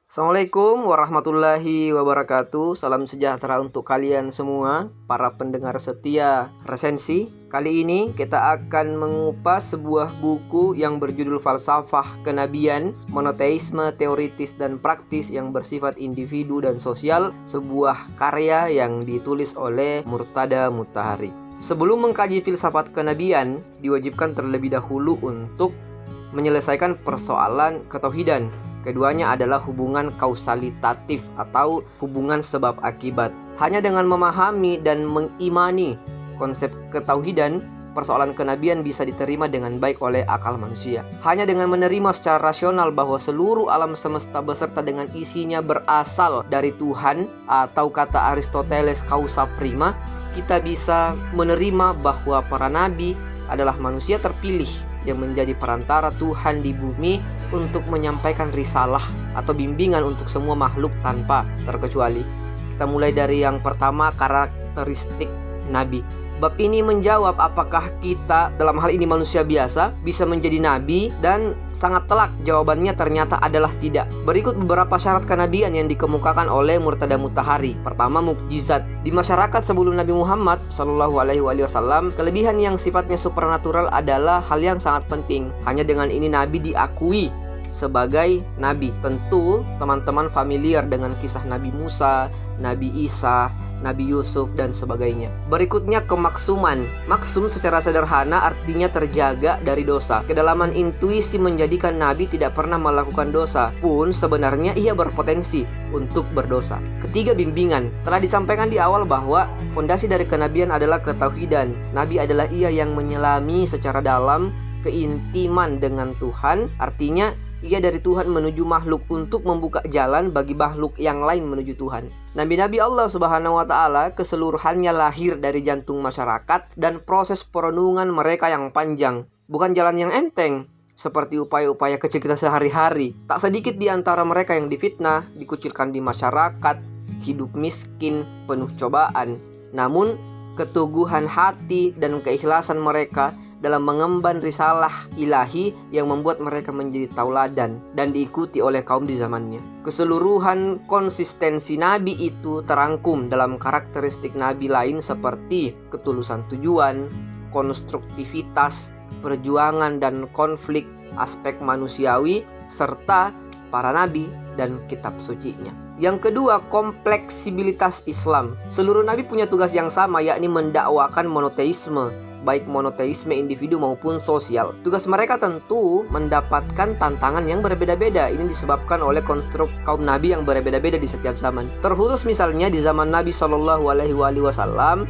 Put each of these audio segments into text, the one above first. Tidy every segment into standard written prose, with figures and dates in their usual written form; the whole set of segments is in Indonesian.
Assalamualaikum warahmatullahi wabarakatuh. Salam sejahtera untuk kalian semua, para pendengar setia resensi. Kali ini kita akan mengupas sebuah buku yang berjudul Falsafah Kenabian, Monoteisme Teoritis dan Praktis yang bersifat individu dan sosial, sebuah karya yang ditulis oleh Murtada Mutahari. Sebelum mengkaji filsafat kenabian, diwajibkan terlebih dahulu untuk menyelesaikan persoalan ketauhidan. Keduanya adalah hubungan kausalitatif atau hubungan sebab akibat. Hanya dengan memahami dan mengimani konsep ketauhidan, persoalan kenabian bisa diterima dengan baik oleh akal manusia. Hanya dengan menerima secara rasional bahwa seluruh alam semesta beserta dengan isinya berasal dari Tuhan, atau kata Aristoteles causa prima, kita bisa menerima bahwa para nabi adalah manusia terpilih yang menjadi perantara Tuhan di bumi untuk menyampaikan risalah atau bimbingan untuk semua makhluk tanpa terkecuali. Kita mulai dari yang pertama, karakteristik nabi. Bab ini menjawab apakah kita, dalam hal ini manusia biasa, bisa menjadi nabi, dan sangat telak jawabannya ternyata adalah tidak. Berikut beberapa syarat kenabian yang dikemukakan oleh Murtada Mutahari. Pertama, mukjizat. Di masyarakat sebelum Nabi Muhammad SAW, kelebihan yang sifatnya supernatural adalah hal yang sangat penting. Hanya dengan ini nabi diakui sebagai nabi. Tentu teman-teman familiar dengan kisah Nabi Musa, Nabi Isa, Nabi Yusuf, dan sebagainya. Berikutnya, kemaksuman. Maksum secara sederhana artinya terjaga dari dosa. Kedalaman intuisi menjadikan nabi tidak pernah melakukan dosa, pun sebenarnya ia berpotensi untuk berdosa. Ketiga, bimbingan. Telah disampaikan di awal bahwa fondasi dari kenabian adalah ketauhidan. Nabi adalah ia yang menyelami secara dalam keintiman dengan Tuhan, artinya ia dari Tuhan menuju makhluk untuk membuka jalan bagi makhluk yang lain menuju Tuhan. Nabi-nabi Allah Subhanahu wa Ta'ala keseluruhannya lahir dari jantung masyarakat dan proses perenungan mereka yang panjang, bukan jalan yang enteng seperti upaya-upaya kecil kita sehari-hari. Tak sedikit di antara mereka yang difitnah, dikucilkan di masyarakat, hidup miskin, penuh cobaan. Namun, keteguhan hati dan keikhlasan mereka dalam mengemban risalah ilahi yang membuat mereka menjadi tauladan dan diikuti oleh kaum di zamannya. Keseluruhan konsistensi nabi itu terangkum dalam karakteristik nabi lain seperti ketulusan tujuan, konstruktivitas, perjuangan dan konflik, aspek manusiawi, serta para nabi dan kitab sucinya. Yang kedua, kompleksibilitas Islam. Seluruh nabi punya tugas yang sama, yakni mendakwakan monoteisme, baik monoteisme individu maupun sosial. Tugas mereka tentu mendapatkan tantangan yang berbeda-beda. Ini disebabkan oleh konstruk kaum nabi yang berbeda-beda di setiap zaman. Terkhusus misalnya di zaman Nabi SAW,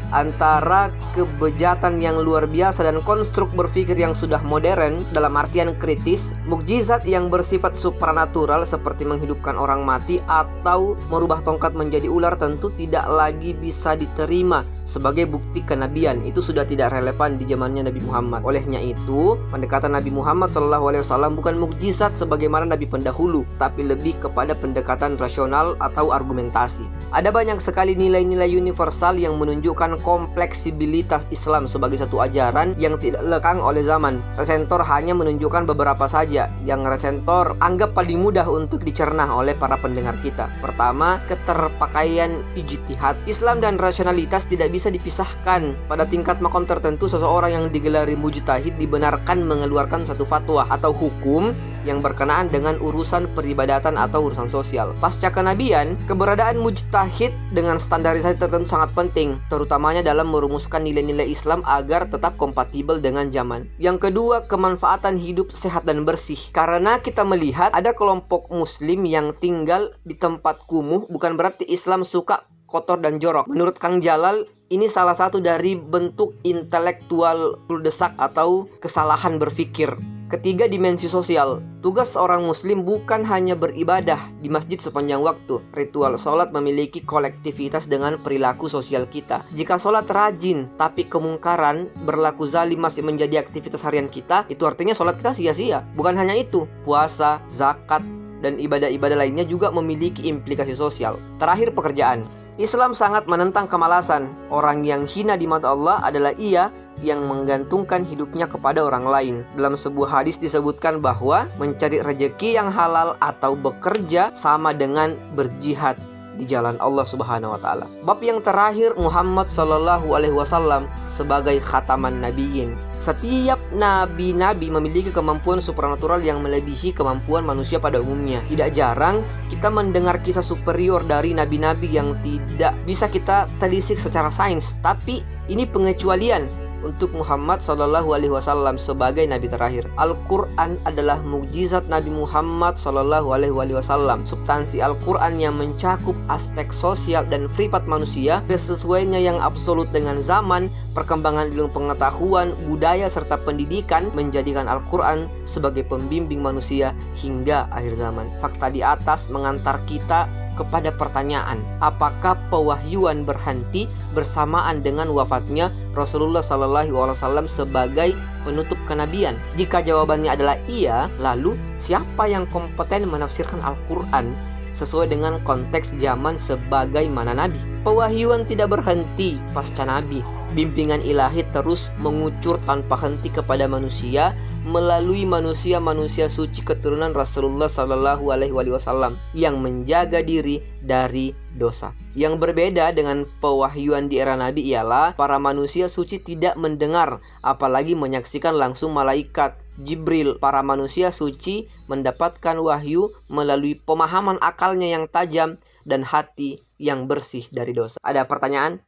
antara kebejatan yang luar biasa dan konstruk berpikir yang sudah modern dalam artian kritis, mukjizat yang bersifat supranatural seperti menghidupkan orang mati atau merubah tongkat menjadi ular tentu tidak lagi bisa diterima sebagai bukti kenabian. Itu sudah tidak relevan di zamannya Nabi Muhammad. Olehnya itu, pendekatan Nabi Muhammad SAW bukan mukjizat sebagaimana nabi pendahulu, tapi lebih kepada pendekatan rasional atau argumentasi. Ada banyak sekali nilai-nilai universal yang menunjukkan kompleksibilitas Islam sebagai satu ajaran yang tidak lekang oleh zaman. Resentor hanya menunjukkan beberapa saja yang resentor anggap paling mudah untuk dicerna oleh para pendengar kita. Pertama, keterpakaian ijtihad. Islam dan rasionalitas tidak bisa dipisahkan. Pada tingkat makom tertentu, seseorang yang digelari mujtahid dibenarkan mengeluarkan satu fatwa atau hukum yang berkenaan dengan urusan peribadatan atau urusan sosial. Pasca kenabian, keberadaan mujtahid dengan standarisasi tertentu sangat penting, terutamanya dalam merumuskan nilai-nilai Islam agar tetap kompatibel dengan zaman. Yang kedua, kemanfaatan hidup sehat dan bersih. Karena kita melihat ada kelompok muslim yang tinggal di tempat kumuh, bukan berarti Islam suka kotor dan jorok. Menurut Kang Jalal, ini salah satu dari bentuk intelektual desak atau kesalahan berpikir. Ketiga, dimensi sosial. Tugas seorang muslim bukan hanya beribadah di masjid sepanjang waktu. Ritual sholat memiliki kolektivitas dengan perilaku sosial kita. Jika sholat rajin tapi kemungkaran, berlaku zalim masih menjadi aktivitas harian kita, itu artinya sholat kita sia-sia. Bukan hanya itu, puasa, zakat, dan ibadah-ibadah lainnya juga memiliki implikasi sosial. Terakhir, pekerjaan. Islam sangat menentang kemalasan. Orang yang hina di mata Allah adalah ia yang menggantungkan hidupnya kepada orang lain. Dalam sebuah hadis disebutkan bahwa mencari rezeki yang halal atau bekerja sama dengan berjihad di jalan Allah Subhanahu wa taala. Bab yang terakhir, Muhammad sallallahu alaihi wasallam sebagai khataman nabiyyin. Setiap nabi-nabi memiliki kemampuan supranatural yang melebihi kemampuan manusia pada umumnya. Tidak jarang kita mendengar kisah superior dari nabi-nabi yang tidak bisa kita telisik secara sains, tapi ini pengecualian untuk Muhammad Sallallahu Alaihi Wasallam sebagai nabi terakhir. Al-Quran adalah mukjizat Nabi Muhammad Sallallahu Alaihi Wasallam. Substansi Al-Quran yang mencakup aspek sosial dan privat manusia, kesesuaiannya yang absolut dengan zaman, perkembangan ilmu pengetahuan, budaya serta pendidikan menjadikan Al-Quran sebagai pembimbing manusia hingga akhir zaman. Fakta di atas mengantar kita kepada pertanyaan, apakah pewahyuan berhenti bersamaan dengan wafatnya Rasulullah SAW sebagai penutup kenabian? Jika jawabannya adalah iya, lalu siapa yang kompeten menafsirkan Al-Quran sesuai dengan konteks zaman sebagaimana nabi? Pewahyuan tidak berhenti pasca nabi. Bimbingan ilahi terus mengucur tanpa henti kepada manusia melalui manusia-manusia suci keturunan Rasulullah Sallallahu Alaihi Wasallam yang menjaga diri dari dosa. Yang berbeda dengan pewahyuan di era Nabi ialah para manusia suci tidak mendengar, apalagi menyaksikan langsung malaikat Jibril. Para manusia suci mendapatkan wahyu melalui pemahaman akalnya yang tajam dan hati yang bersih dari dosa. Ada pertanyaan?